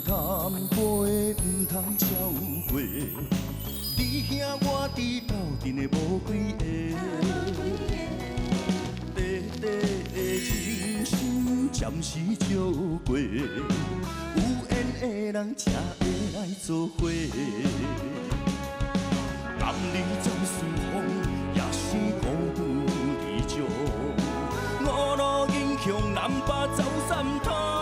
贪杯唔通超过，你兄我弟斗阵的无几个，短短的人生暂时照过，有缘的人才会来作伙。男儿走四方，也是孤独离情，五路英雄南北走三趟。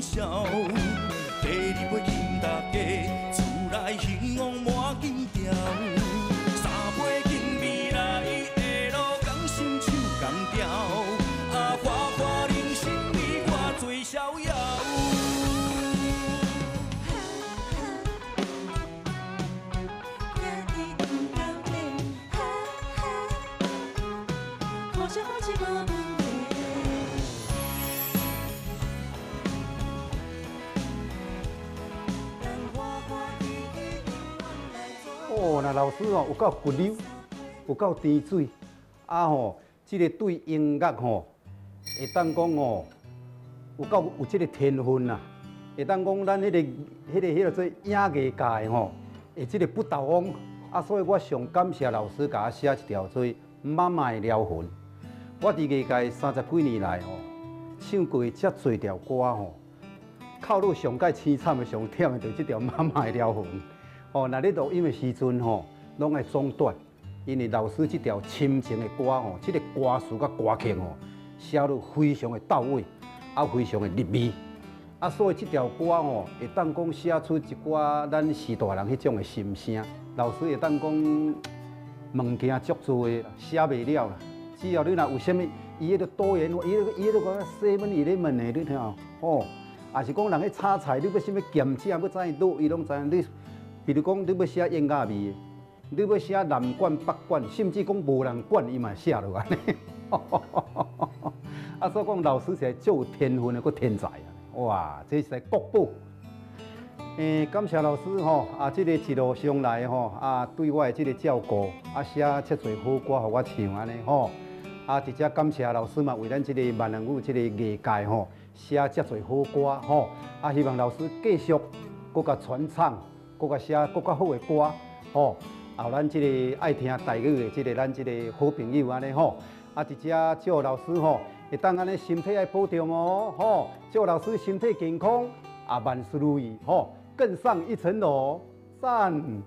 笑，第二杯敬大家，厝内兴旺满金条。三杯敬未来的路，同心手同调。啊，花花人生，你我最逍遥。哦，那老师哦有够骨溜，有够甜水，啊吼，这个对音乐吼，会当讲哦，有这个天分呐，会当讲咱迄个做影艺界吼，会这个不倒翁啊，所以我上感谢老师甲我写一条做《妈妈的撩魂》。我伫艺界30几年来吼，唱过遮侪条歌吼，靠路上界凄惨的、上忝的，就是这条《妈妈的撩魂》。哦，那咧录音的时阵吼，拢爱中断，因为老师这条深情的歌吼，这个歌词甲歌曲吼，写得非常的到位，啊，非常的入味，啊，所以这条歌吼，会当讲写出一寡咱时代人迄种的心声。老师会当讲物件足多的，写袂了啦。只要你若有啥物，伊迄个多元化，伊迄个讲7-11的，你听哦，也是讲人去炒菜，你要啥物咸正，要怎样伊拢知影你。比如讲，你要写演雅味的，你要写南管北管，甚至讲无人管，伊嘛写落安尼。啊，所以讲老师是足有天分的，佫天才啊！哇，这是国宝。感谢老师吼，啊，这个一路上来吼，啊，对我的这个照顾，啊，写遮侪好歌互我唱安尼吼。啊，直接感谢老师嘛，为咱这个闽南语这个艺界吼，写遮侪好歌吼。啊，希望老师继续佫甲传唱。佫甲写佫较好的歌，吼，后咱即个爱听台语的即个咱即个好朋友安尼吼，啊，直接祝老师吼，会当安尼身体爱保重哦，吼，祝老师身体健康，啊，万事如意，吼，更上一层楼，赞。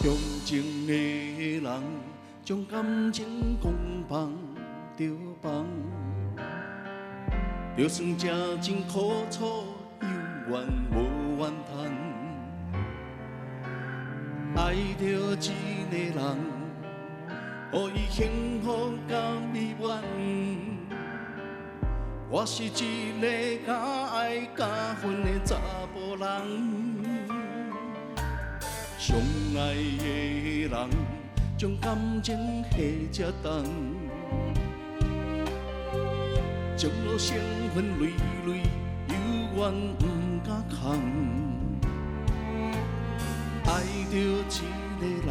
用情的人将感情公放着放，就算正真苦楚，有怨无怨叹。爱着一个人，予伊幸福甲美满。我是一个敢爱敢恨的查甫人。相爱的人，将感情下这重，将落成分累累，有怨不敢扛。爱着一个人，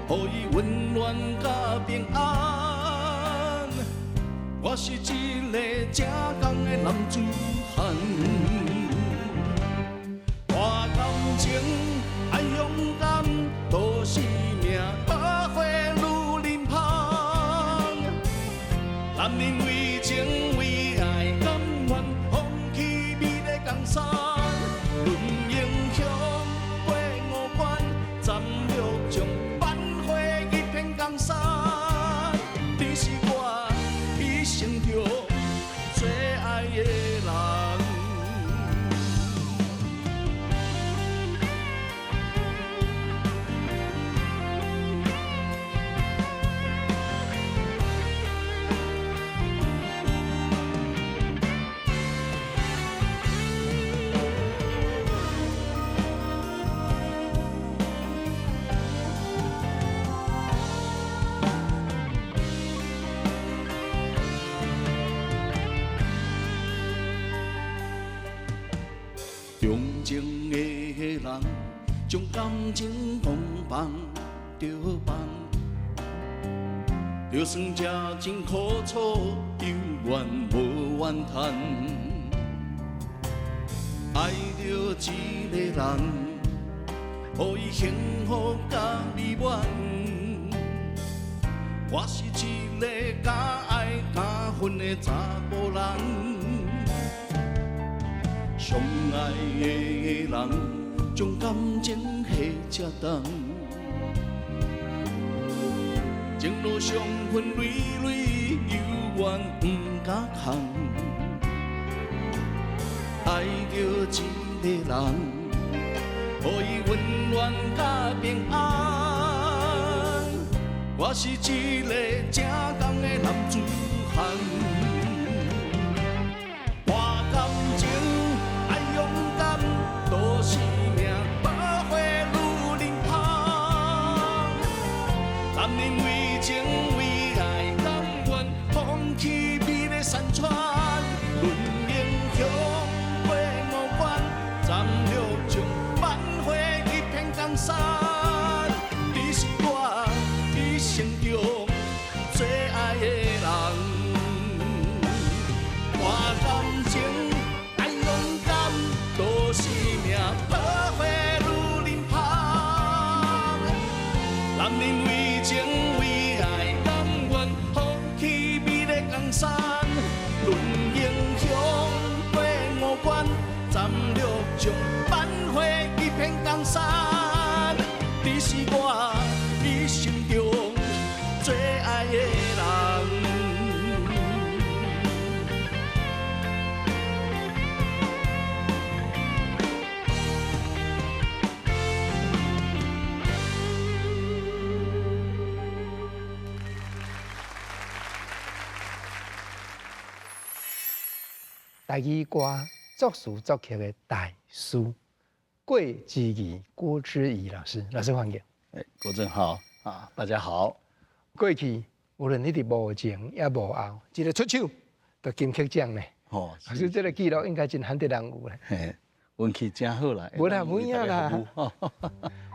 予伊温暖甲平安。我是一个正港的男子汉，我感情。爱勇敢，都是命，百花如林芳。男人为情为爱，甘愿放弃美丽江山。论英雄过五关，斩六将，挽回一片江山。你是我一生中最爱的人。用情的人，将感情放放就放，就算吃真苦楚，犹原无怨叹。爱着一个人，予伊幸福甲美满。我是一个敢爱敢恨的查甫人。相爱的人，将感情下这重，情路伤痕累累，犹原不敢空。爱着一个人，予伊温暖甲平安。我是一个正港的男子汉。都是命，保花女人香。男人为情为爱，甘愿放弃美丽山川。论英雄过五关，斩六将，挽回一片江山。你是我一生中最爱的人。我感情爱勇敢，都是命，保花女人香。男人为情为爱，甘愿放弃美丽江山。论英雄过五关，斩六将，挽回一片江山。你是我一生中最爱的人。台语歌作词作曲的大师郭志义郭志义老师，老师欢迎。郭正好啊，大家好。过去无论你伫无前也无后，一个出手就金曲奖呢。哦，老师这个记录应该真罕得人有咧。嘿，运气真好啦。无啦，无影啦。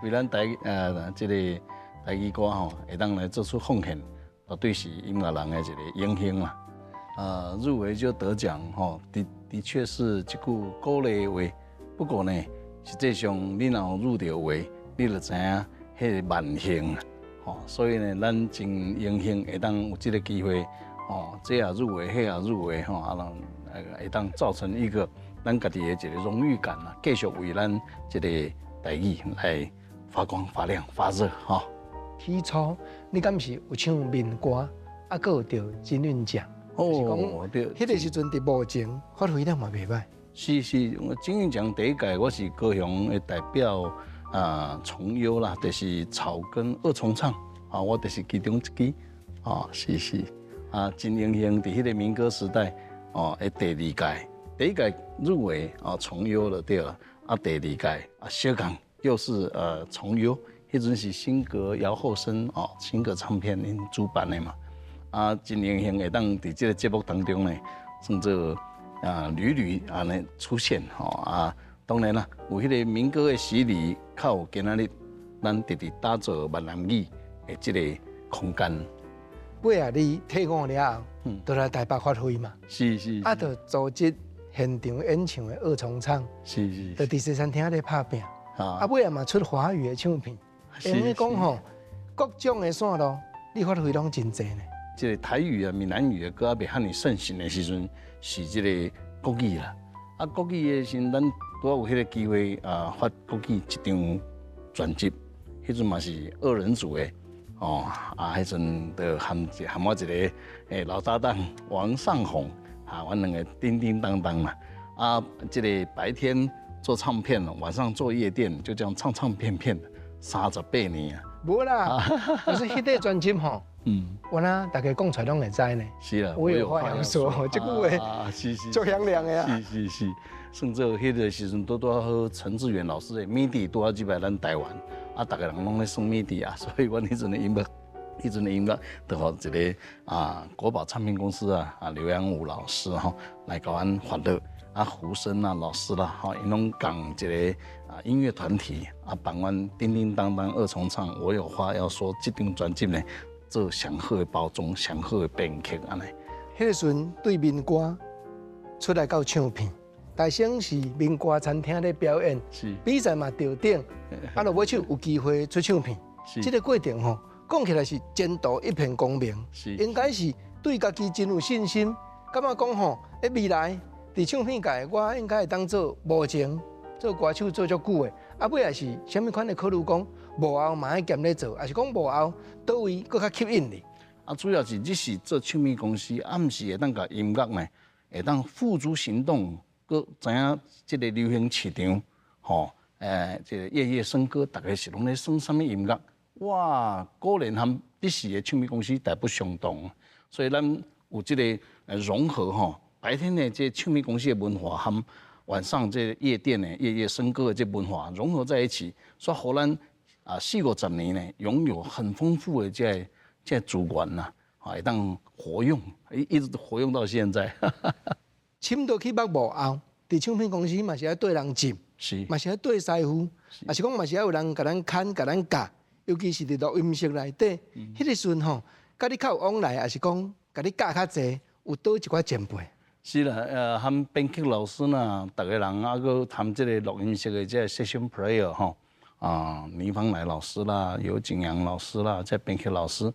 为咱这个台语歌吼，会当来做出奉献，绝对是音乐人的一个荣幸啦。入围就得奖吼，的确是一句鼓励的话。不过呢，实际上你若入到围，你就知影迄个万幸啊。吼，所以呢，咱真荣幸会当有这个机会，哦，这也入围，迄也入围，吼，啊，会当造成一个咱家己的一个荣誉感啊，继续为咱这个台语来发光发亮发热，吼。起初你敢是有唱民歌，啊，佫有得金韵奖。哦，对，迄个时阵伫无前发挥得嘛袂歹。是，金韵奖第一届我是高雄的代表重优啦，就是草根二重唱啊，我就是其中一支啊，是真荣幸伫迄个民歌时代哦，第二届，第一届入围重优了对了，啊第二届小港又是重优，迄阵是新歌姚后生新歌唱片因主办的嘛。真荣幸会当伫这个节目当中呢，算做屡安尼出现当然啦，有迄个民歌的洗礼，靠有今仔日咱直直打造闽南语的这个空间。尾啊，你退伍了后，就来台北发挥嘛。是。就组织现场演唱的二重唱。是。就伫西餐厅咧拍拼。尾啊嘛出华语的唱片。因为讲吼，各种的线路，你发挥拢真侪呢。这个台语闽南语的歌还袂遐尼盛行的时阵，是这个国语啦。国语的时阵，咱拄有迄个机会发国语一张专辑，迄阵嘛是二人组的迄阵就含我一个老搭档王尚宏阮两个叮叮当当嘛。这个白天做唱片，晚上做夜店，就这样唱片38年啊。无啦，可是迄个专辑吼。我呢，大家讲出来拢会知呢。是啦，我有话要说，这句话是足响亮的啊。是，甚至迄个时阵拄好陈志远老师的迷弟拄好入来咱台湾，大家人拢咧算迷弟啊，所以阮迄阵的音乐，就互一个国宝唱片公司刘阳武老师来甲阮发乐，胡生啊老师啦，因拢讲一个音乐团体办完叮叮当当二重唱，我有话要说，这张专辑呢做上好的包装，上好的编曲安尼。迄个时阵对民歌出来到唱片，大省是民歌餐厅咧表演，比赛嘛得顶，就要唱有机会出唱片。这个过程吼，讲起来是前途一片光明，应该是对家己真有信心，感觉讲吼，未来伫唱片界，我应该会当做幕前做歌手做足久的。尾也是啥物款的考虑讲，幕后嘛爱兼咧做，还是讲幕后倒位搁较吸引你？主要是你是做唱片公司，毋是会当甲音乐呢，会当付诸行动，搁知影即个流行市场，即个夜夜笙歌，大家是拢咧耍啥物音乐？哇，果然和历史的唱片公司大不相同，所以咱有即个融合白天的这唱片公司的文化和晚上这夜店的夜夜笙歌的这文化融合在一起，所以荷兰40-50年呢，拥有很丰富的这资源呐，会当活用，一直活用到现在。深度去幕后，伫唱片公司嘛是要对人进，嘛是要对师傅，也是讲嘛是要有人甲咱看、甲咱教。尤其是伫录音室内底，迄个时阵吼，甲你较有往来，也是讲甲你教较济，有倒一寡前辈。是啦，和编曲老师呢，逐个人搁谈这个录音室的这 session player 倪芳来老师啦，尤景阳老师啦，这编曲老师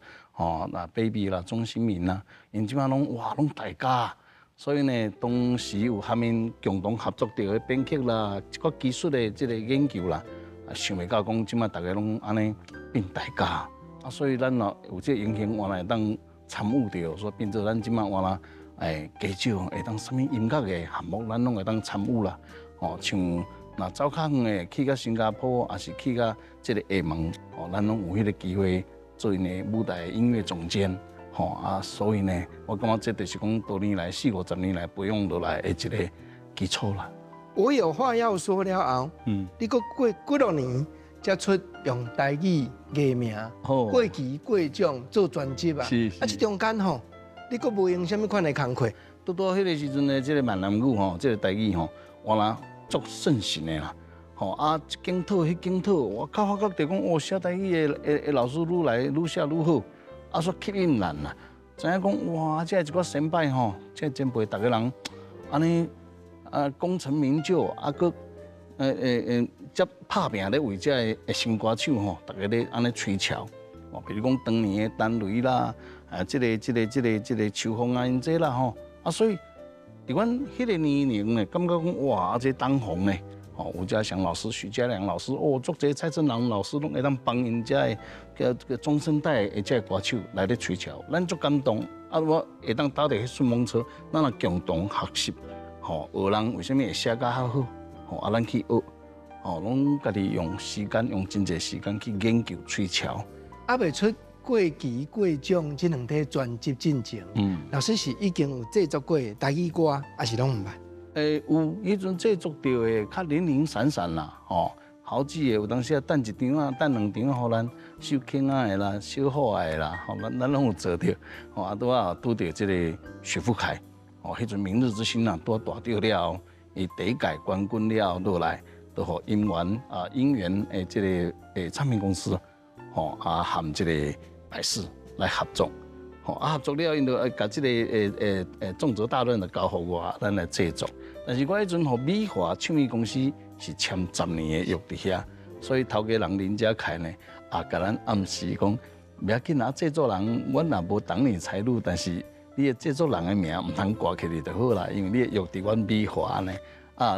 Baby 啦，钟新民啦，因即马拢大家，所以呢，当时有下面共同合作到的编曲啦，一个技术的这个研究啦。想袂到讲，即马大家拢安尼变大家，所以咱若有这影响，原来当参与到，所以变做咱即马原来加少会当什么音乐的项目，咱拢会当参与啦。像若走较远的去到新加坡，也是去到这个厦门，咱拢有迄个机会做因的舞台音乐总监。所以呢，我感觉这就是讲多年来40-50年来培养落来的一个基础啦。我有话要说了后，你搁过几多年才出用台语艺名，过期过奖做专辑啊？这中间吼，你搁无用什么款的工课？拄迄个时阵的这个闽南语这个台语原来足盛行的啦。一经讨迄经讨，我较发觉着讲，写台语的老师愈来愈写愈好，说吸引人啦。知影讲哇，这一个先辈这前辈，逐个人安尼。功成名就，搁则拍拼咧为这个新歌手大家咧安尼吹潮。比如讲当年的陈雷啦，这个秋风啊，因这啦所以伫阮迄个年龄呢，感觉讲哇，这当红呢，吴家祥老师、许家良老师，作者蔡振郎老师拢会当帮因遮个中生代的这歌手来咧吹潮，咱足感动。我会当搭伫迄顺风车，咱也共同学习。学人为什么会写甲较好？咱去学，拢家己用时间，用真侪时间去研究吹潮。未出过期过奖这两体专辑进前，老师是已经有制作过台语歌，还是拢毋捌？有迄阵制作到的较零零散散啦，好几个有当时等一张啊，等两张，互咱小轻的啦、小可爱的啦，咱拢有做着。拄着这个徐福凯。迄阵明日之星拄大着了后，伊第一届冠军了后落来，都和音源的这个唱片公司，和这个百事来合作，合作了，因就甲这个重责大任就交互我，咱来制作。但是我迄阵和美华唱片公司是签10年的约伫遐，所以头家人林家凯呢，甲咱暗示讲，不要紧制作人，阮也无挡你财路，但是。你的制作人的名唔通挂起嚟就好啦，因为你约伫阮美华呢，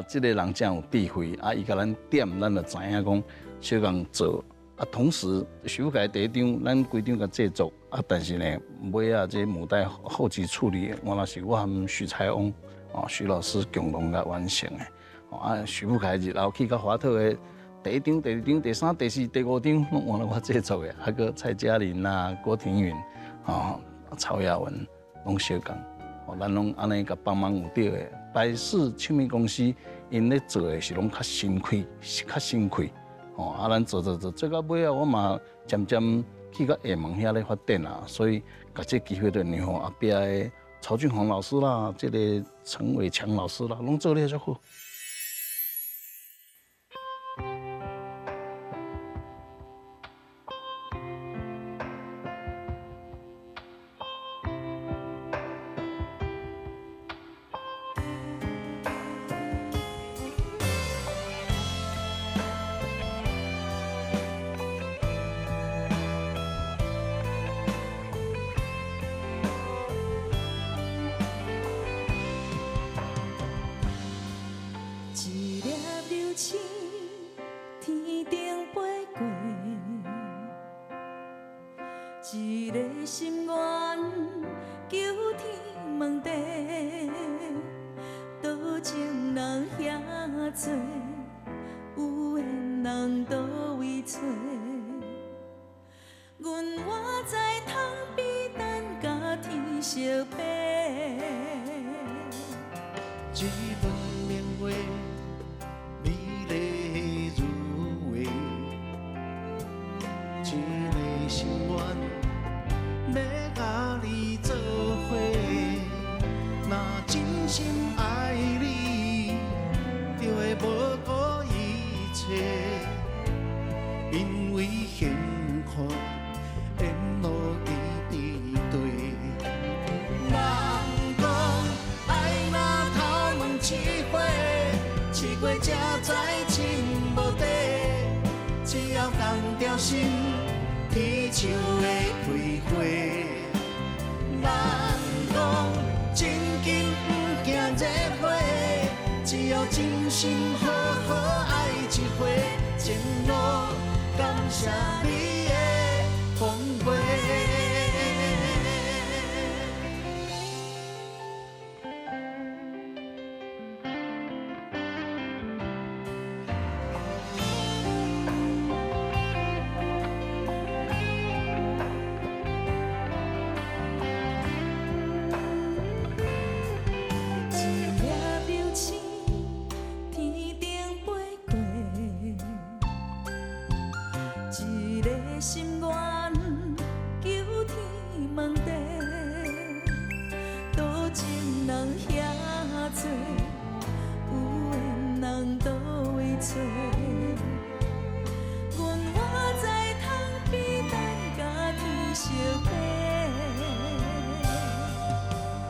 这个人真有智慧，伊甲咱点，咱就知影讲小共做。同时徐福凯第一张，咱规张甲制作，但是呢，尾这母带后期处理，原来是我和徐彩翁，徐老师共同甲完成的。徐福凯日后去到华特的第一张、第二张、第三、第四、第5张，拢原来我制作的，个蔡嘉玲啦、郭庭允，曹雅文。拢小共，咱拢安尼甲帮忙有着的。百事唱片公司因咧做的是拢较新开，咱做，做到尾啊，我嘛渐渐去到厦门遐咧发展啊，所以甲这机会就让后壁的曹俊宏老师啦，这个陈伟强老师啦，拢做得足好。一个心愿求天问地，多情人遐多，有缘人倒位找？阮活在窗边等甲天相陪。一轮明月，美丽如画，一个心愿。要甲你做伙，若真心爱你，就会无顾一切，因为幸福沿路一直对。人讲爱若头毛试花，试过才知真无底，只要共条心。天树会开花，人讲真金不惊热火，只要真心好好爱一回，前路感谢你的奉陪。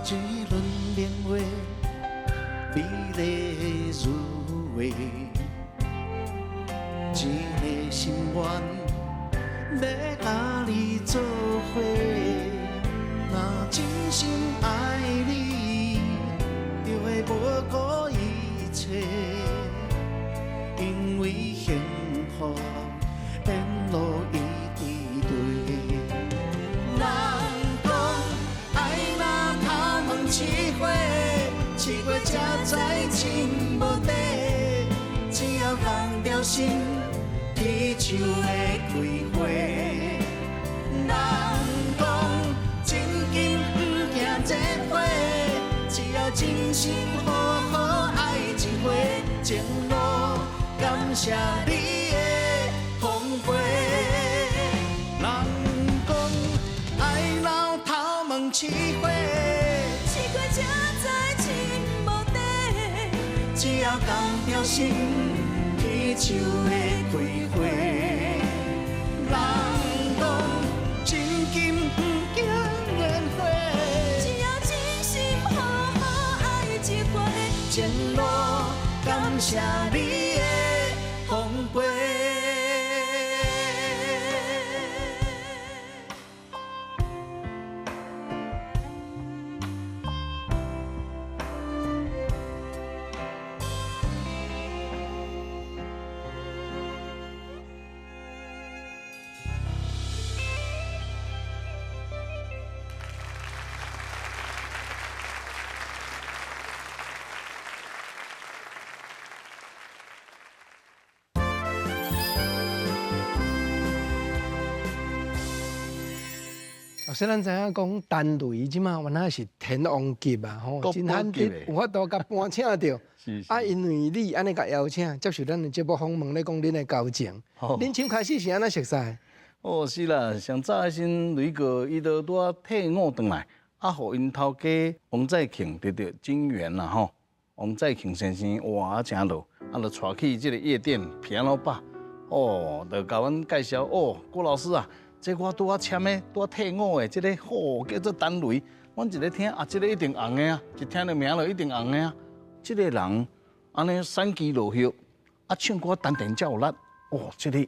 一轮明月，美丽如画，一个心愿要甲你做伙。若真心爱你，就会无顾一切，因为幸福沿路一直对。试花，试过才知真无底，只要共条心，天树会开花。人讲真金不惊热火，只要真心好好爱一回，前路感谢你的奉陪。人讲爱老头毛试花。只要共条心，天树会开花。人讲真金不惊热火，只要真心好好爱一回，前路感谢你的奉陪。老师，咱知影讲丹雷即马原来是天王级啊，吼，真罕得有法度甲搬请到。啊，因为你安尼甲邀请，接受咱的节目访问咧，讲恁的交情。恁从开始是安怎熟悉？哦，是啦，上早时阵雷哥伊都拄啊退伍转来，啊，互因头家王在庆得到金元啦吼，王在庆先生哇真落，啊，就带去即个夜店平老爸，哦，就甲阮介绍哦，郭老师啊，这我拄啊签的，拄啊退伍的，即个吼叫做单雷，阮一个听啊，即个一定红的啊，一听到名就一定红的啊，即个人安尼散肌落血，啊，唱歌单田才有力，哦，即个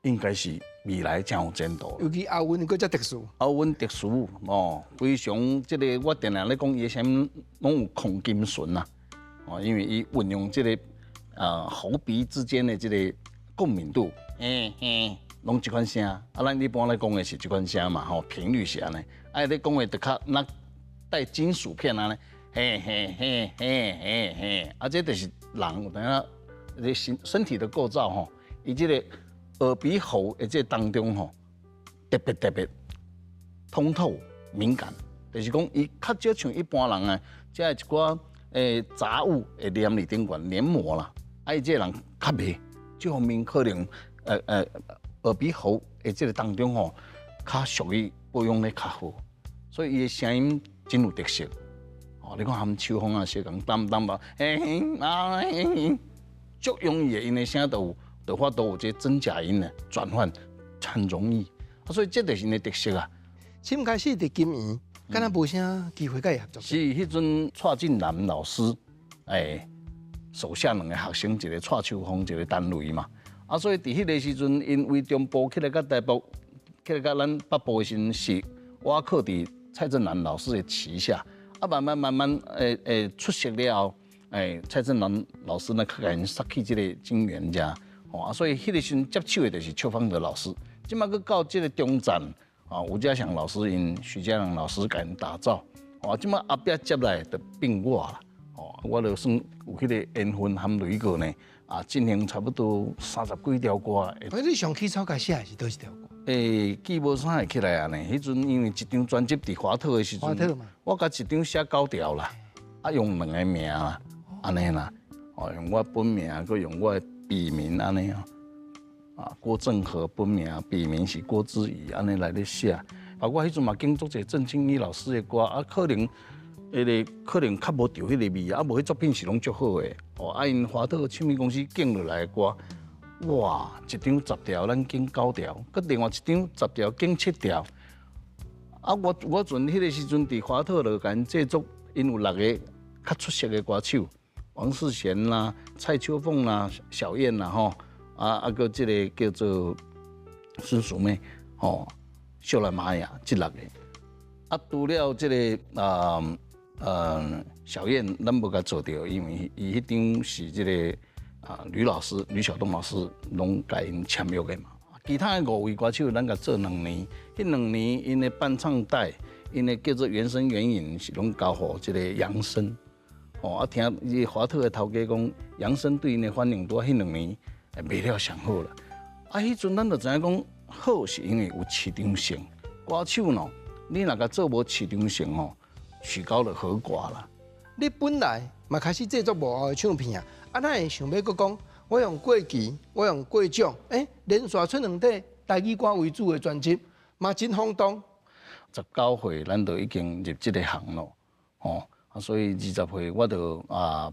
应该是未来真有前途。尤其阿文佫遮特殊，阿文特殊哦，非常即个我定定咧讲，伊啥物拢有控金唇呐，哦，因为伊运用即个喉鼻之间的即个共鸣度，拢一款声，啊，咱一般来讲的是一款声嘛，吼，频率是安尼，啊，你讲的就较那带金属片安尼，嘿嘿嘿嘿嘿嘿，啊，这就是人有等下你身体的构造吼，伊即个耳鼻喉的这当中吼，特别通透敏感，就是讲伊较少像一般人啊，即一寡杂物会黏伫顶悬黏膜啦，啊，伊这人较袂，这方面可能耳鼻喉的这个当中吼，较属于保养得较好，所以伊的声音真有特色。哦，你看含秋风啊，小共淡吧，足容易的因的声都法度有这真假音的转换很容易，啊，所以这就是因的特色啊。先开始伫金园，敢若无啥机会甲伊合作。是迄阵蔡进南老师，手下2个学生，一个蔡秋风，一个单雷嘛。啊，所以伫迄个时阵，因为中部起来甲台北，起来甲咱北部的时阵是我靠伫蔡正南老师的旗下，啊，慢慢出色了后，蔡正南老师呢，较甲因杀去即个金源遮，哦，啊，所以迄个时阵接手的就是邱方德老师，即马佮到即个中站，啊，吴家祥老师因徐家良老师甲因打造，哦，即马后壁接来就变我啦，哦，我就算有迄个缘分含雷哥呢。啊，进行差不多30几条歌。你上起草甲写的是倒一条歌？记无啥会起来啊呢？迄阵因为一张专辑伫华特的时阵，我甲一张写9条啦，啊用2个名啦，安尼啦，哦用我本名，佮用我的笔名安尼啊，啊郭正和本名，笔名是郭之仪，安尼来咧写。包括迄阵嘛经做者郑清怡老师的歌，啊可能较无着迄个味啊，无迄作品是拢足好的。哦，啊因华特唱片公司拣落来的歌，哇，一张10条，咱拣9条，佮另外一张10条拣7条。啊，我阵迄个时阵伫华特就甲因制作，因有6个较出色的歌手，王世贤啦、蔡秋凤啦、小燕啦吼，啊个即个叫做孙淑妹，吼，秀兰玛雅这6个。啊，除了即个小燕，咱无甲做到，因为伊迄张是即个吕晓东老师拢甲因签约的嘛。其他的5位歌手，咱甲做2年，迄2年因的伴唱带，因的叫做原声原影是拢交互即个杨森。哦，啊听伊华特的头家讲，杨森对因的反应拄迄2年卖了上好啦。啊，迄阵咱就知影讲，好是因为有市场性，歌手喏，你若甲做无市场性吼。曲高就好歌啦。你本来嘛开始制作幕后的唱片啊，啊，咱会想要搁讲，我用过期，我用过奖，连续出2块台语歌为主的专辑，嘛真轰动。19岁咱就已经入这个行咯，哦，啊，所以20岁我就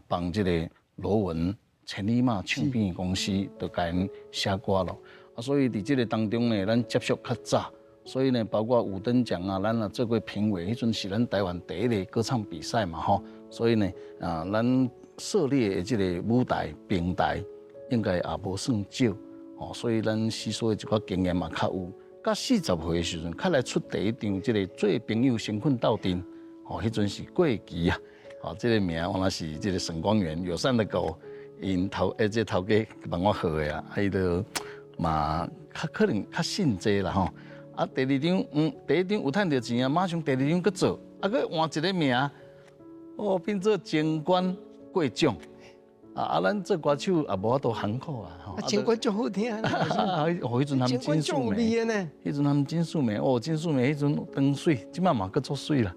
帮这个罗文千里马唱片公司就甲因写歌咯，啊，所以伫这个当中呢，咱接触较早。所以呢，包括5等奖啊，咱啊做过评委，迄阵是咱台湾第1个歌唱比赛嘛吼。所以呢，咱涉猎的这个舞台平台，应该也无算少哦。所以咱吸收的一寡经验嘛较有。到40岁的时阵，较来出第1张这个做朋友身份斗阵，哦，迄阵是过期啊，哦，这个名原来是这个沈光源友善的狗，因这头家帮我号的啊，伊就嘛可能较信这啦吼。啊，第1张有赚到钱啊，马上第2张搁做，啊，搁换一个名，哦，变做前冠过奖，啊，咱做歌手也无法度含苦啊，啊，前冠足好听啊，迄阵他们金素梅，迄阵他们金素梅，哦，金素梅迄阵长水，即摆嘛搁足水啦，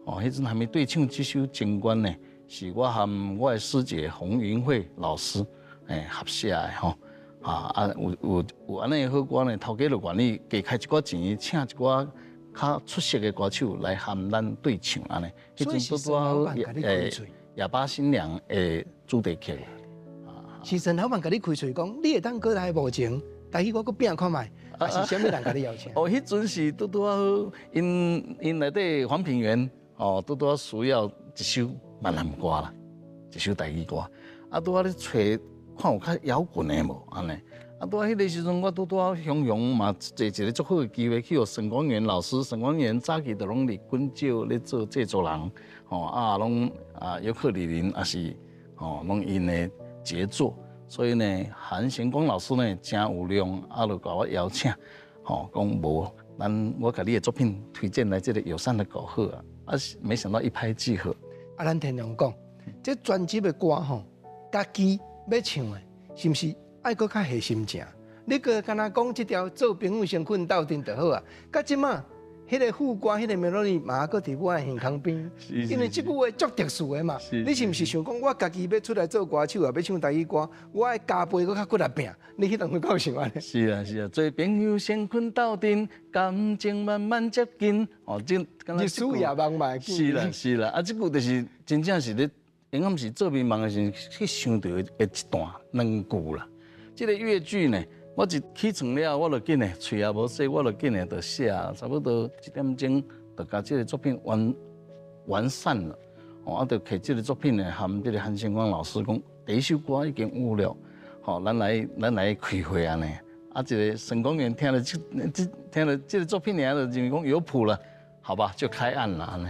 哦，迄阵还没对唱这首前冠呢，是我和我的师姐洪云慧老师，合写的吼。有安尼好歌呢，头家就愿意加开一寡钱，请一寡较出色的歌手来和咱对唱安尼。所以是沈老板甲你开嘴，哑巴新娘的主题曲。是沈老板甲你开嘴讲，你会当过来无情，但是我搁拼看卖，还是啥物人甲你邀请？哦，迄阵是拄好，因内底黄品源哦，拄好需要一首闽南歌啦，一首台语歌，啊，拄好咧找看有较摇滚的无安尼。啊，拄啊，迄个时阵，我拄啊雄雄嘛，坐一个足好的机会去互沈光元老师。沈光元早期就拢伫滚石咧做制作人，吼拢尤克里里也是拢因的杰作。所以呢，韩贤光老师呢真有量，就甲我邀请，讲无，我甲你的作品推荐来这个友善的搞好啊，没想到一拍即合。咱天良讲，这专辑的歌家己要唱的，是毋是？爱搁较下心情，你个敢若讲这条做朋友先困斗阵就好啊。甲即马，迄个副歌、迄个 melody 嘛，搁伫我的耳孔边，因为即句话足特殊的嘛。你是毋是想讲我家己要出来做歌手啊？要唱台语歌，我爱加倍搁较骨力拼，你去当会够想安尼？是啊，做朋友先困斗阵，感情慢慢接近。日思夜梦嘛。是啦，啊，即句就是真正是咧，应该是做眠梦的时候去想到的一段两句啦。这个乐句呢，我一起床了，我就紧的，喙也无洗，我就紧的就写，差不多1点钟就把这个作品完善了。就摕这个作品呢，和这个韩星光老师讲，第一首歌已经有了，咱来开会安尼。这个沈光元听了这个作品呢，就认为讲有谱了，好吧，就开案了安尼。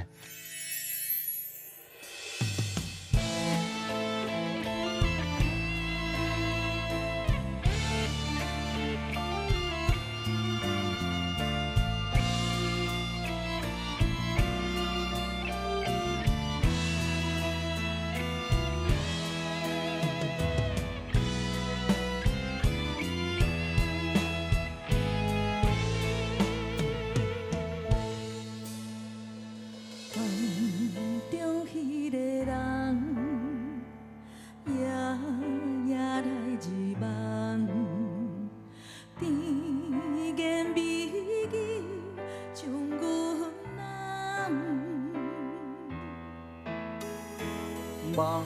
梦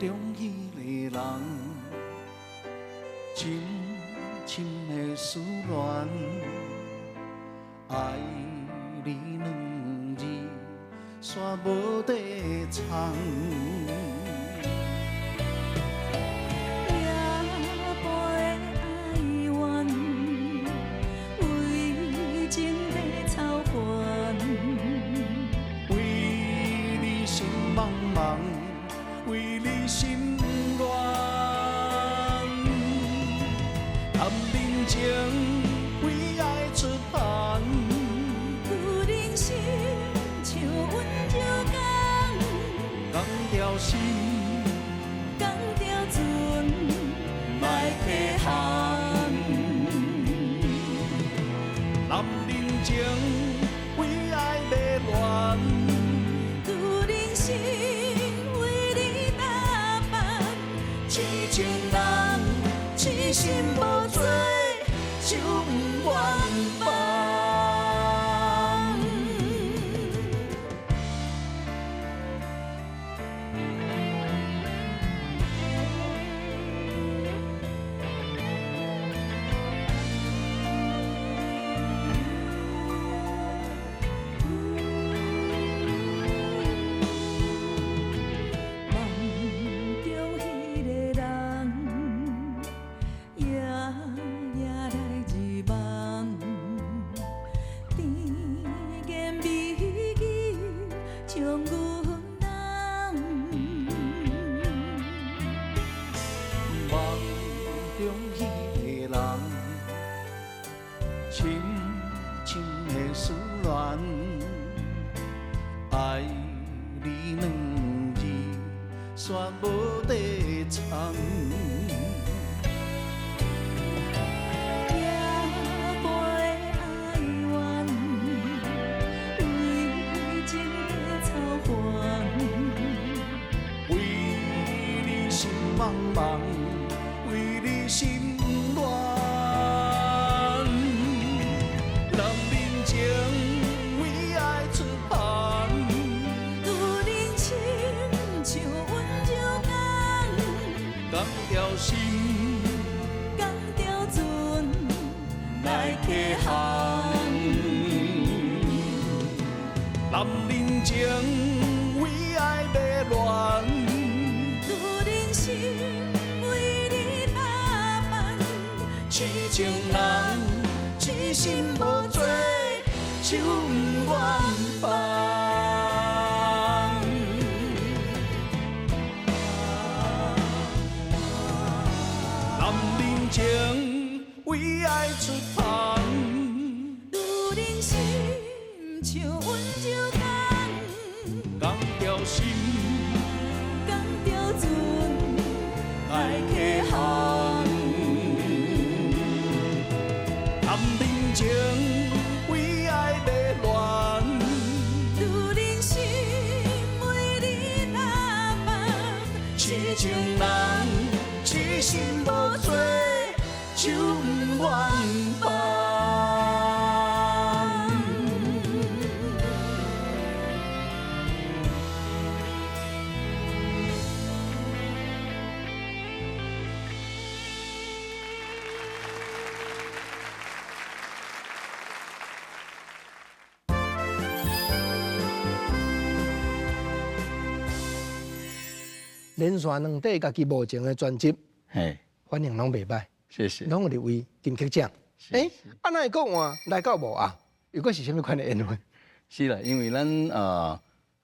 中迄个人，深深的思恋，爱你2字，煞无地藏。心无做，就不愿放。男人情为爱要乱，女人心为你打扮，痴情人痴心无做，手不愿放。男人情为爱出帆，女人心像温柔干，讲条心讲条船来客航。男人情为爱要乱，女人心为你打扮，痴情人痴心无做，手不愿放。连续2底家己目前的专辑，嘿，反应拢袂歹，谢谢。拢有入围金曲奖。啊，那个换来到无啊？又果是啥物款的缘分？是啦，因为咱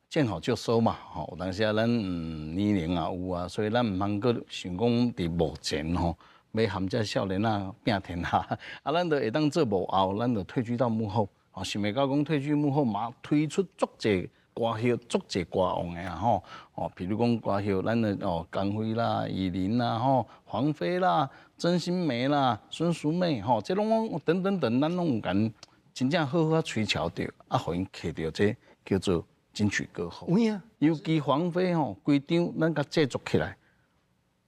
见好就收嘛，吼，有当时咱年龄也有啊，所以咱毋通阁想讲伫目前吼，要含这少年啊拼天下，啊，咱就会当做幕后，咱就退居到幕后，哦，想袂到讲退居幕后嘛，推出足侪歌曲，足侪歌王的啊，吼，哦，比如讲歌曲，咱的江蕙啦、依林啦、吼黄妃啦、曾心梅啦、孙淑美，吼，这拢等等等，咱拢有敢真正好好吹桥着，啊，互因摕到这叫做金曲歌后。有影，尤其黄妃吼，规张咱甲制作起来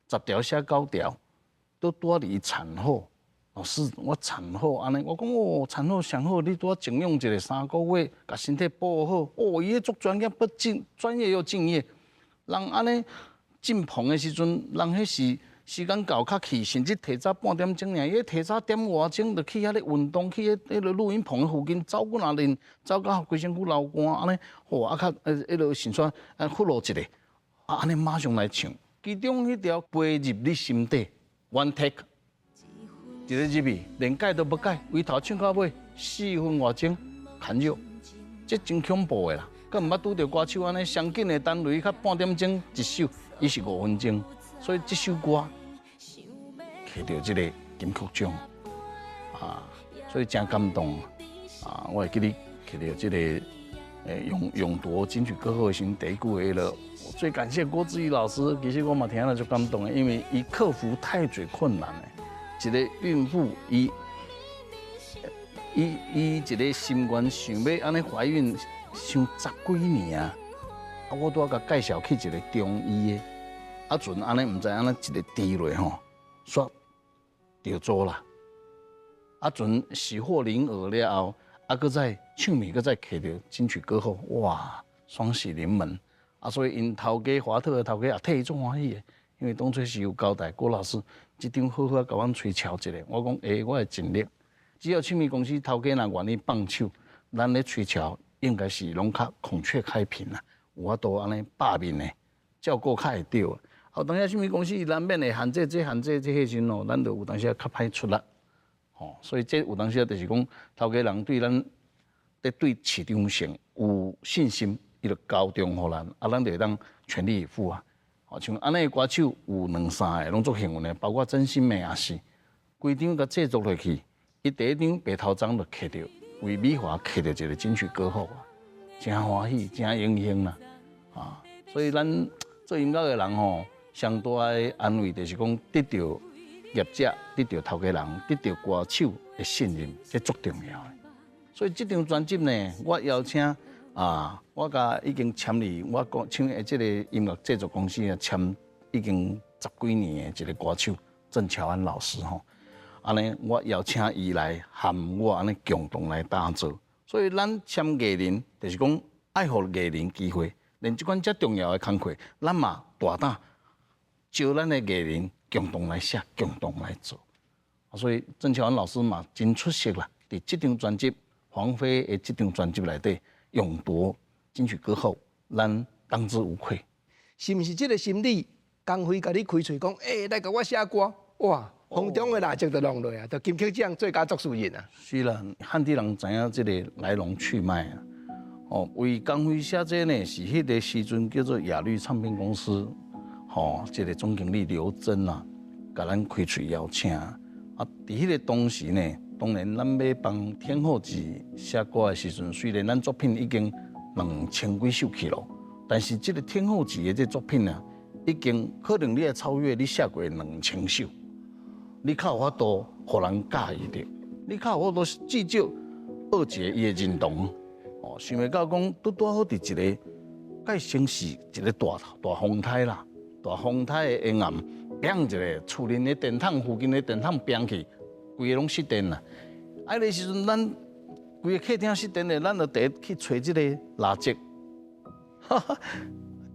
，10条写9条，都拄伫产后。老师，我产后安尼，我讲哦，产后上好，你拄静养一个3个月，把身体保护好。哦，伊迄足专业，不专业又敬业。人安尼进棚的时阵，人迄是时间到较去，甚至提早半点钟尔，伊提早点外钟就去遐咧运动，去迄个录音棚的附近走过那练，走到规身躯流汗安尼，哦，啊较迄个先算呼噜一下，啊安尼马上来唱，其中迄条飞入你心底 ，one take。一个入去，连改都不改，从头唱到尾，4分外钟，砍肉，这真恐怖的啦！佮毋捌拄到歌手安尼上紧的单雷，较半点钟一首，伊是5分钟，所以这首歌摕到这个金曲奖啊，所以真感动啊！我会记得摕到这个勇夺金曲歌后的时第一句话了。我最感谢郭志毅老师，其实我嘛听了就感动的，因为伊克服太多困难的。一个孕妇，伊一个心愿想要安尼怀孕，想10几年啊！啊，我拄甲介绍去一个中医的，啊，阵安尼毋知安尼一个滴落吼，煞着做啦。啊，阵喜获麟儿了后，啊，搁再唱片搁再摕到金曲歌后，哇，双喜临门！啊，所以因头家华特的头家也替伊足欢喜的。因为当初是有交代郭老师，这张好好甲阮吹敲一下。我讲，我会尽力。只要唱片公司头家若愿意放手，咱咧吹敲应该是拢较孔雀开屏啦，有法度安尼百面的，照顾较会着。后当时唱片公司难免会限制这迄阵哦，咱就有当时较歹出力。吼，所以这有当时就是讲，头家人对咱咧对市场上有信心，伊就交重互咱，啊，咱就会当全力以赴啊。哦，像安尼的歌手有2、3个，拢足幸运的，包括真心的也是，规张甲制作落去，伊第一张白头章就摕到，为美华摕到一个金曲歌后啊，真欢喜，真荣幸啦，啊，所以咱做音乐的人吼，上大的安慰就是讲得到业者，得到头家人，得到歌手的信任，这足重要的。所以这张专辑呢，我邀请。我甲已经签离，我唱的这个音乐制作公司啊，签已经10几年的一个歌手郑乔安老师吼，安尼我邀请伊来含我安尼共同来打造。所以咱签艺人，就是讲爱互艺人机会，连这款遮重要的工作，咱嘛大胆招咱的艺人共同来写，共同来做。所以郑乔安老师嘛真出色啦，伫这张专辑黄飞的这张专辑内底。勇夺金曲歌后，咱当之无愧。是毋是这个心理？工会甲你开喙讲，来甲我写歌，哇，风中的蜡烛就弄落啊，就金曲奖最佳作词人啊。是啦，汉地人知影这个来龙去脉啊。为工会写这呢，是迄个时阵叫做雅律唱片公司，这个总经理刘真啊，甲咱开喙邀请。伫迄个当时呢，当然咱要帮天后志写歌的时阵，虽然咱作品已经2000几首去了，但是这个天后志的这作品啊，已经可能你要超越你写过2000首，你较有法度互人介意着，你较有法度至少二节伊的认同。想袂到讲拄好伫一个介城市一个大风台啦，大风台的阴暗，砰一个厝邻的电筒附近的电筒砰去，规个拢熄电啦。迄个时阵，咱规个客厅熄电的，咱就第一去找即个蜡烛，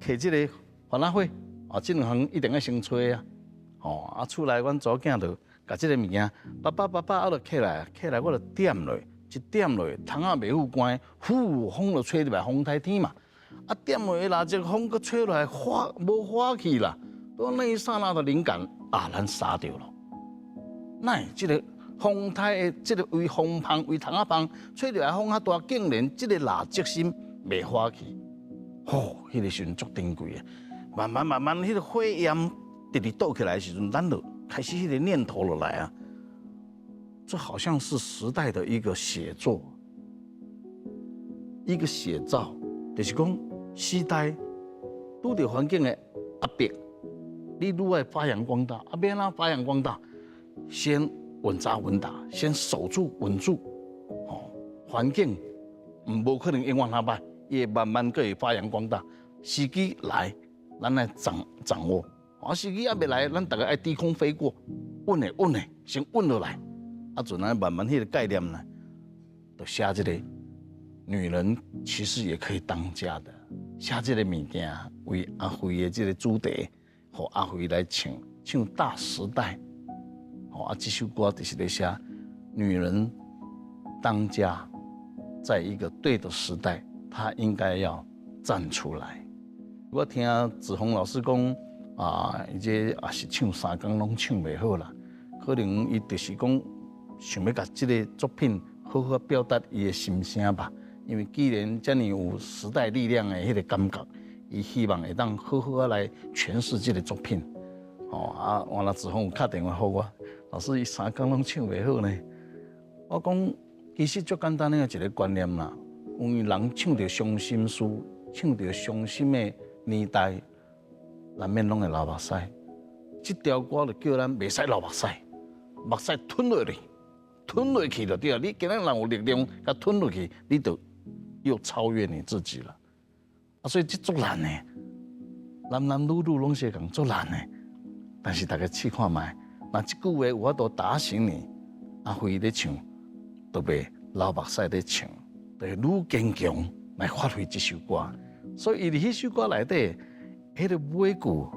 摕即个番仔火，这两项一定要先找啊。厝内阮祖囝就甲即个物件，爸爸，就起来，我就点落。一点落，窗仔袂赴关，风就吹入来风台天嘛。点落的蜡烛风搁吹落来，无火气啦。到那一刹那的灵感咱杀掉了。那这个风台的这个为风旁为窗仔旁吹入来风较大，竟然这个蜡烛心袂火气。迄个时阵足珍贵的。慢慢，迄个火焰直直倒起来的时阵，咱就开始迄个念头落来啊。这好像是时代的一个写作，一个写照，就是讲时代拄着环境的压迫，你愈爱发扬光大，要哪发扬光大？先稳扎稳打，先守住稳住，环境无可能永远那歹，也慢慢可以发扬光大。时机来，咱来掌握；时机还未来，咱大家爱低空飞过，稳的，先稳落来。阵啊，慢慢迄个概念呢，就写这个女人其实也可以当家的，写这个物件为阿辉的这个主题，和阿辉来唱《大时代》。这首歌就是在写女人当家，在一个对的时代，她应该要站出来。我听子宏老师讲伊这也是唱3工拢唱袂好啦，可能伊就是讲。想要把这个作品好好表达伊的心声吧，因为既然这么有时代力量的迄个感觉，伊希望会当好好来诠释这个作品。完了之后有打电话给我，老师伊3工拢唱袂好呢。我讲其实最简单的一个观念啦，因为人唱着伤心事，唱着伤心的年代，难免拢会流目屎。这条歌就叫咱袂使流目屎，目屎吞落去。吞落去就对了，你今日人有力量，甲吞落去，你就又超越你自己了。所以这足难的，男女拢是讲足难的。但是大家试看卖，那这句话有法度打醒你，阿辉咧唱，都袂流目屎咧唱，就会愈坚强来发挥这首歌。所以伊伫迄首歌内底，迄个尾句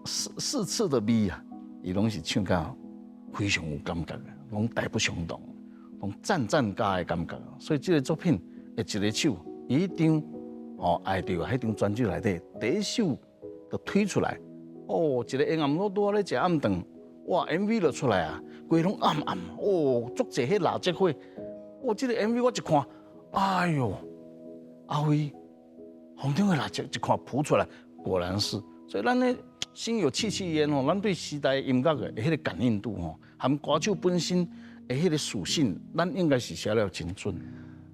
四次的咪啊，伊拢是唱到。非常有感觉的，拢大不相同，拢赞加的感觉。所以这个作品的一个首，一张爱到迄张专辑内底第一首就推出来。一个阴暗路拄咧食暗顿，哇 MV 就出来啊，规拢暗，足济迄蜡烛火，这个 MV 我一看，哎呦，阿辉，风中的蜡烛一看扑出来，果然是，所以咱咧。心有戚戚焉咱对时代音乐的迄个感应度含歌手本身的迄个属性，咱应该是写了真准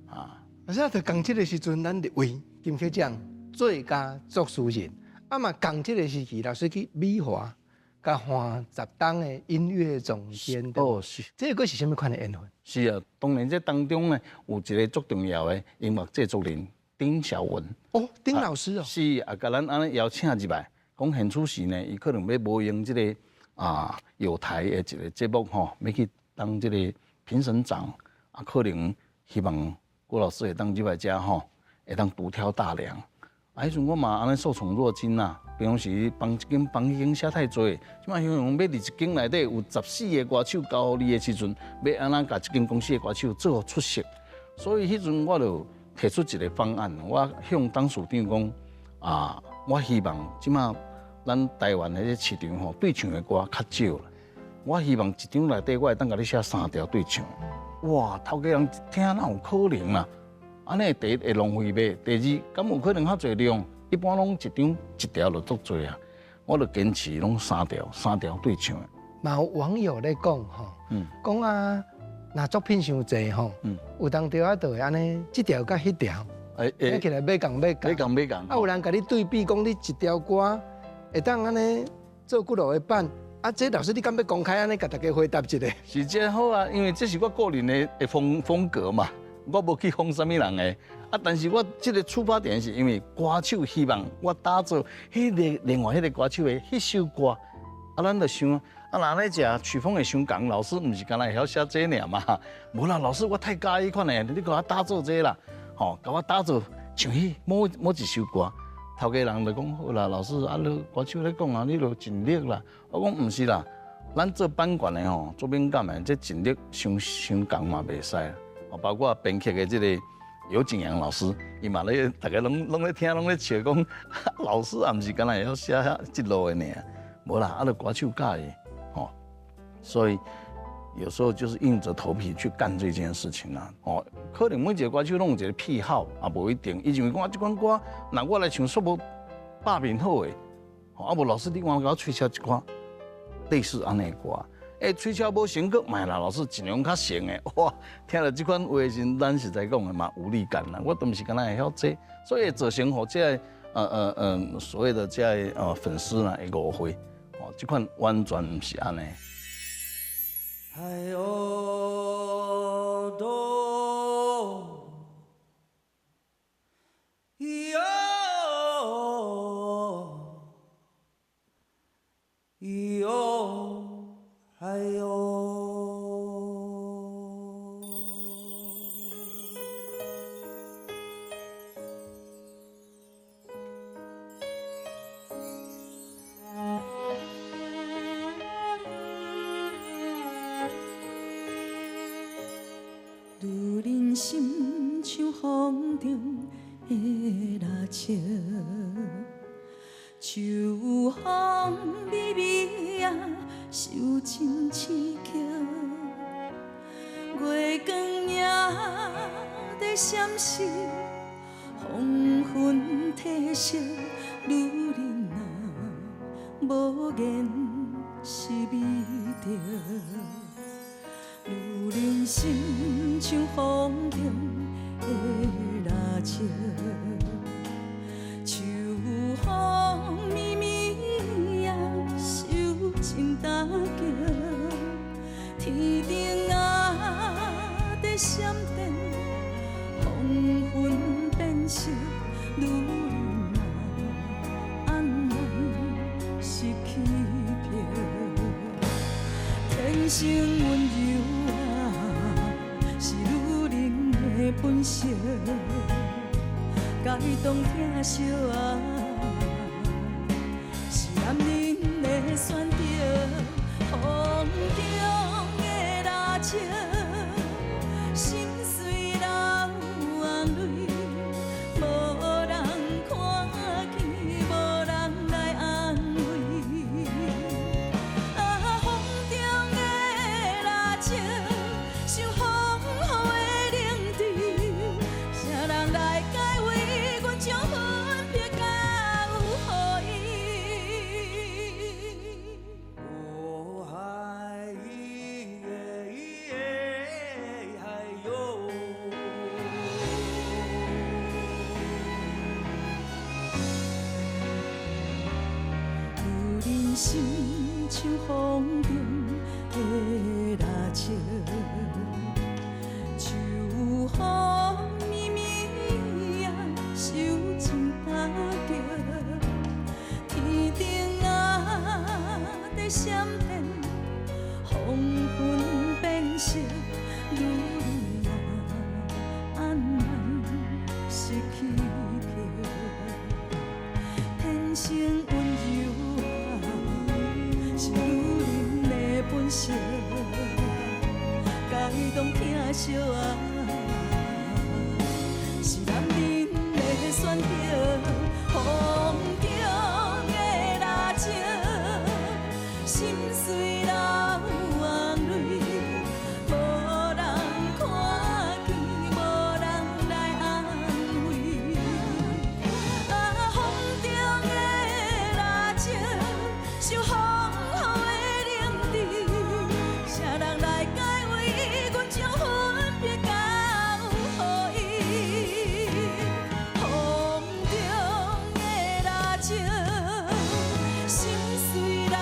啊。而且在讲这个时阵，咱入围金曲奖最佳作词人，嘛讲这个时期老师去美华，甲换10档的音乐总监。是。这个是什么款的缘分？是啊，当然这当中呢，有一个足重要的音乐制作人丁晓文。丁老师哦。是啊，甲咱安尼邀请入来。讲现此时呢，伊可能要无用这个有台的一个节目要去当这个评审长可能希望郭老师会当入来遮会当独挑大梁。迄阵我嘛安尼受宠若惊啦，比方是帮一间写太多，即摆形容要伫一间内底有14个歌手交互你的时阵，要安怎甲一间公司的歌手做出色。所以迄阵我就提出一个方案，我向董事长讲啊，我希望即马咱台湾的市场吼对唱的歌较少啦。我希望一张内底我会当甲你写3条对唱。哇，头家人一听哪有可能啦？安尼第一会浪费买，第二敢有可能较侪量？一般拢一张一条就足多啊。我就坚持拢3条对唱的。嘛有网友咧讲吼，讲啊，若作品伤济吼，有当着啊就会安尼，这条甲迄条，起来买共。啊，有人甲你对比，讲你一条歌会当安尼做几落个版，啊，这老师你敢要公开安尼甲大家回答一下？是这好啊，因为这是我个人的风格嘛，我无去仿啥物人的。啊，但是我这个出发点是因为歌手希望我打造另外迄个歌手的迄首歌，啊，咱就想啊，若咧食曲风会伤共，老师毋是干那会晓写这尔嘛？无啦，老师我太介意款的，你甲我打造这啦，吼，甲我打造像迄某一首歌。头家人就讲好啦，老师啊，你歌手咧讲啊，你就尽力啦。我讲毋是啦，咱做版权的吼，做敏感的，这尽力伤共嘛袂使啦。包括编曲的这个尤景阳老师，伊嘛咧，大家拢咧听，拢咧笑讲，老师也毋是干那会晓写即路的呢，无啦，啊，就歌手介意，吼，所以有时候就是硬着头皮去干这件事情啊，哦，可能每一个歌手拢有一个癖好，也无一定，伊认为讲这款歌，那我来唱煞无百面好的，啊无老师你我甲我吹箫一款类似安尼歌。吹箫无成功，买啦，老师尽量较成的。哇，听了这款话时，咱实在讲的嘛无力感啦。我都毋是干那会晓这，所以造成吼这所谓的这粉丝呢会误会，哦，这款完全毋是安尼。哎哦哆，哟哟。哎呦，女人心像风中的蜡烛，秋风微微啊。受尽刺激，月光也在闪烁，黄昏褪色，女人啊，无言是美着。女人心像风中的蜡烛，秋风绵绵呀，受尽打击。天顶啊，在闪电，黄昏变色，女人啊，安难是欺骗。天生温柔啊，是女人的本色，该当疼惜啊，是男人的选择。风中的蜡烛，心碎流红泪，无人看见，无人来安慰。啊，风中的蜡烛，像风雨的冷滴，啥人来解围？阮将分别交予伊。心像风中的蜡烛，秋风绵绵呀，受尽打击。天顶啊，在闪电，黄昏变色，女人啊，安难是欺骗。天生温柔。是女人的本色，该当疼惜啊，是男选择风中的热情，心碎流眼泪，无人看见，无人来安慰。啊，风中的热情，受风雨的冷滴，啥人来解围？阮将分别交予伊。风中的热情，心碎流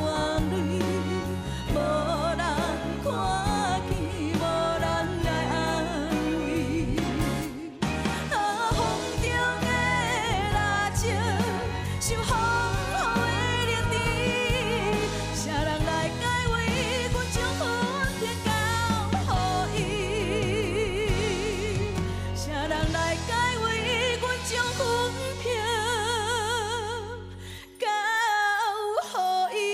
眼泪，无人看见，无人来安慰。啊，风中的热情，受风雨的冷滴，啥人来解围？阮将分别交予伊。啥人来解围？阮将分别交予伊。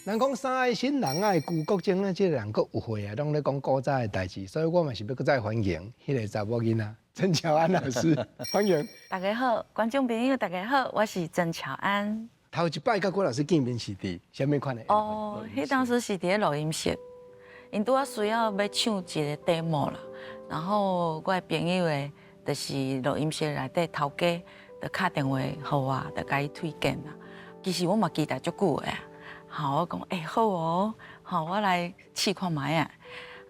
人讲三爱新人爱旧国情呢，这个人佫有会啊，拢咧讲古早的代志，所以我嘛是要佫再欢迎迄个查某囡仔陈乔安老师，欢迎。大家好，观众朋友大家好，我是曾乔安。头一摆甲郭老师见面是伫什么款的？哦，迄当时是伫咧录音室，因拄啊需要要唱一个 demo 啦，然后我的朋友的，就是录音室内底头家，就打电话给我，就甲伊推荐啦。其实我嘛期待足久的啊，好，我讲好哦，好，我来试看卖啊。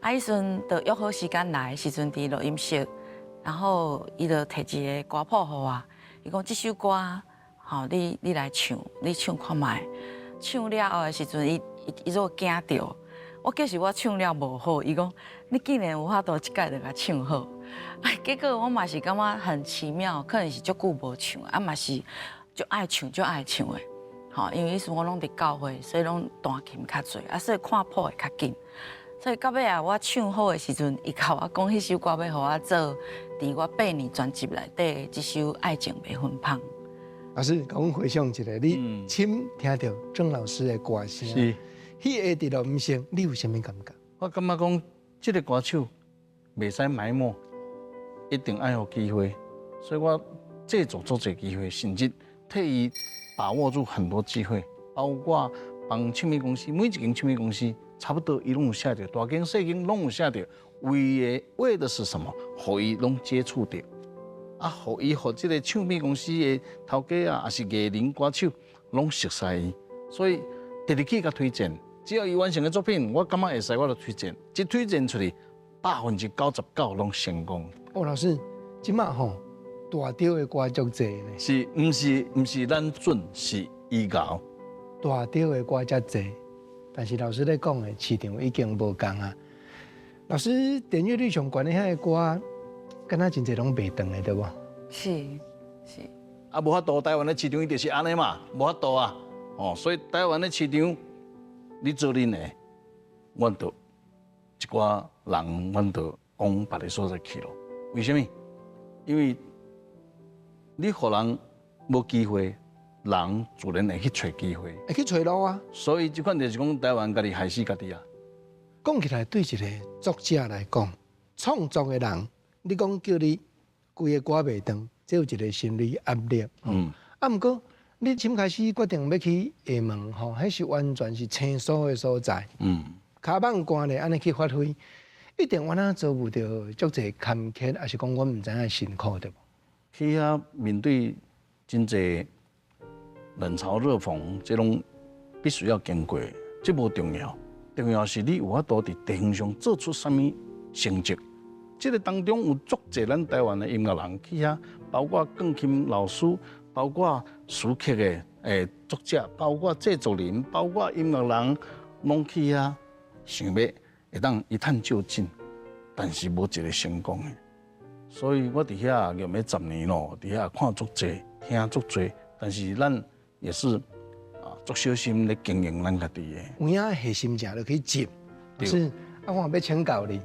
啊，迄阵就约好时间来的时阵伫录音室，然后伊就摕一个歌谱给我，伊讲这首歌。好，你来唱，你唱看卖。唱了后的时阵，伊就惊到。我计是我唱了无好，伊讲你竟然有法度一届就甲唱好。哎，结果我嘛是感觉很奇妙，可能是足久无唱，啊嘛是就爱唱的。好，因为迄时我拢伫教会，所以拢弹琴较侪，啊所以看谱会较紧。所以到尾啊，我唱好的时阵，伊甲我讲，迄首歌要互我做伫我8年专辑内底一首《爱情袂分芳》。老师，甲阮回想一下，你亲听到郑老师的歌声，是，迄个伫录音室，你有啥物感觉？我感觉讲，这个歌手袂使埋没，一定爱有机会。所以我制作做这机会，甚至替伊把握住很多机会，包括帮唱片公司，每一间唱片公司差不多伊拢有写着，大间小间拢有写着，为的是什么？互伊拢接触到。啊，互这个唱片公司的头家啊，也是艺人歌手，拢熟悉伊，所以直直去甲推荐。只要伊完成的作品，我感觉会使，我就推荐。一推荐出去，99%拢成功。哦，老师，即马吼大调的歌足济呢。是，毋是咱准，是伊搞。大调的歌遮济，但是老师咧讲的市场已经无共啊。老师点阅率上悬的遐个歌。敢若真侪拢袂长的，对无？是。啊，无法度，台湾的市场伊就是安尼嘛，无法度啊。哦，所以台湾的市场，你做恁的，阮就一寡人，阮就往别个所在去咯。为什么？因为你互人无机会，人自然会去找机会，会去找路啊。所以即款就是讲台湾家己害死家己啊。讲起来，对一个作者来讲，创作的人。你讲叫你规个歌袂长，这有一个心理压力。啊，毋过你一开始决定要去厦门吼，迄是完全是青疏的所在。卡棒歌咧，安尼去发挥，一定我那遭遇到足侪坎坷，还是讲我毋知影辛苦对无？去遐面对真侪冷嘲热讽，这种必须要经过，这无重要，重要是你有法度伫地方上做出啥物成绩。这个当中有足侪咱台湾的音乐人去遐，包括钢琴老师，包括词曲的作者，包括制作人，包括音乐人，拢去遐想要会当一探究竟，但是无一个成功的。所以我伫遐用了10年咯，伫遐看足侪，听足侪，但是咱也是足小心咧经营咱家己的。有影下心正就去接。老师，我要请教你，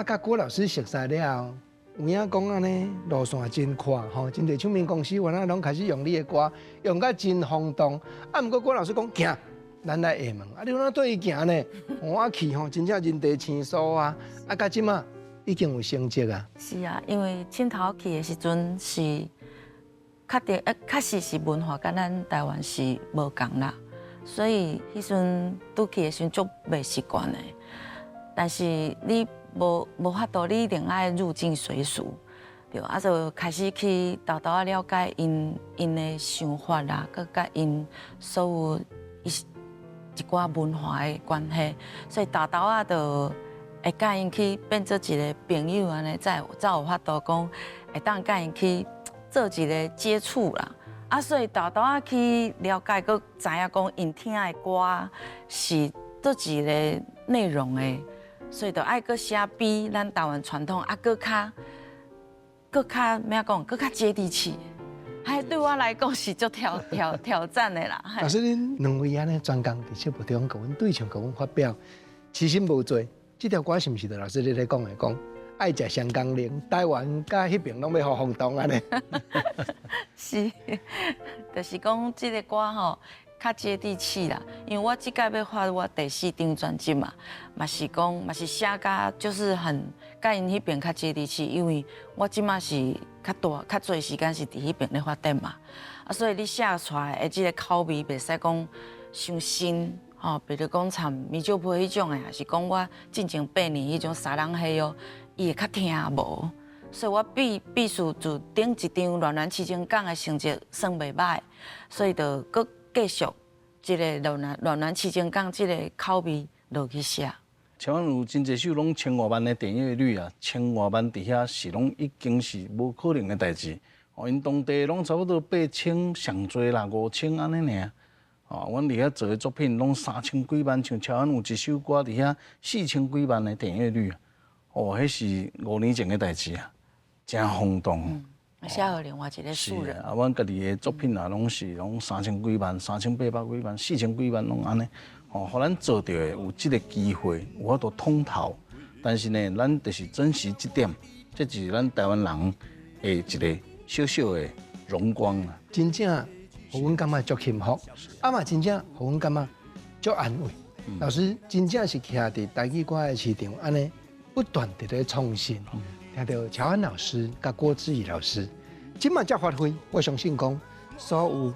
甲郭老师熟悉了后，有影讲安尼路线真宽吼，真侪唱片公司原来拢开始用你的歌，用甲真轰动。毋过郭老师讲行，咱来下问，你哪对伊行呢？我去吼，真正人地青疏啊，甲即马已经有成绩啊。是啊，因为凊头去的时阵是。确实是文化跟咱台湾是无共啦，所以迄阵拄去的时阵足袂习惯的。但是你无法度，你一定爱入境随俗，对，就开始去豆豆了解因的想法啦，佮甲因所有一寡文化的关系，所以豆豆就会甲因去变做一个朋友安尼，才有法度讲会当甲因去。做一个接触啦，所以豆豆去了解，佮知影讲因听的歌是倒一个内容的，所以就爱佮写比咱台湾传统佮较咩讲，佮较接地气。还对我来讲是足挑战的啦。老师，恁两位安尼专工伫节目中，甲阮对象甲阮发表，痴心无做，这条歌是毋是就老师你咧讲的讲？爱食香港零，台湾甲迄边拢要互轰动安尼。是，就是讲这个歌吼较接地气啦。因为我即届要发我第4张专辑嘛，嘛是写甲就是很甲因迄边较接地气。因为我即马是较侪时间是伫迄边咧发展嘛，所以你写出来的即个口味袂使讲伤新。比如讲参米酒杯迄种的，还是讲我进前8年迄种沙人黑哦，伊会较听无，所以我必须就顶一张暖暖七情港的成绩算袂歹，所以就搁继续即个暖暖七情港即个口味落去写。台湾有真侪首拢千外万的点阅率啊，千外万伫遐是拢已经是无可能的代志。因当地拢差不多8000上侪啦，5000安尼尔。阮伫遐做的作品拢3000几万，像台湾有一首歌伫遐4000几万的点阅率，迄是5年前的代志啊，真轰动。写互另外一个素人。阮家己的作品啊，拢是3000几万、3800几万、4000几万拢安尼。互咱做到的有即个机会，有法度通透。但是呢，咱就是珍惜这点，这就是咱台湾人的一个小小的荣光啊。真正。互阮感觉足幸福，嘛真正互阮感觉足安慰。老师真正是徛伫台语歌的市场，安尼不断地咧创新。听到乔安老师甲郭志毅老师，今嘛才发挥，我相信讲所有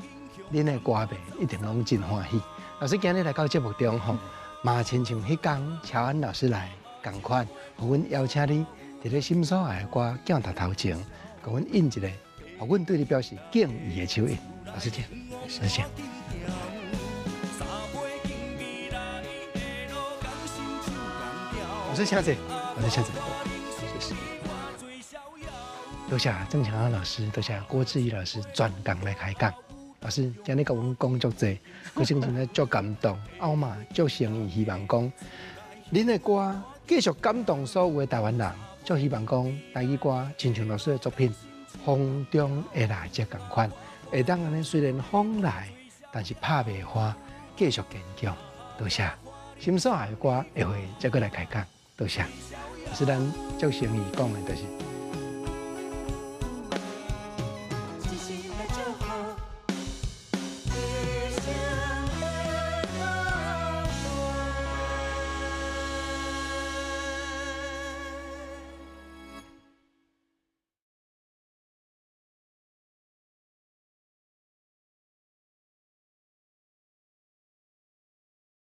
恁的歌迷一定拢真欢喜。老师今日来到节目中吼，嘛亲像迄天乔安老师来共款，互阮邀请你伫咧心所爱的歌镜头头前，甲阮印一个，互阮对你表示敬意的手印。老师见，谢谢。老师请坐，老师请坐，谢谢。多谢郑强安老师，多谢郭志毅老师专工来开讲。老师今日甲阮讲足济，我真正咧足感动，我嘛足诚意希望讲，恁的歌继续感动所有的台湾人，足希望讲台语歌亲像老师的作品，风中的蜡烛同款。会当安尼，虽然风来，但是拍袂花，继续坚强。多谢，心所爱的歌，下回再过来开讲。多谢，是咱足诚意讲的，就是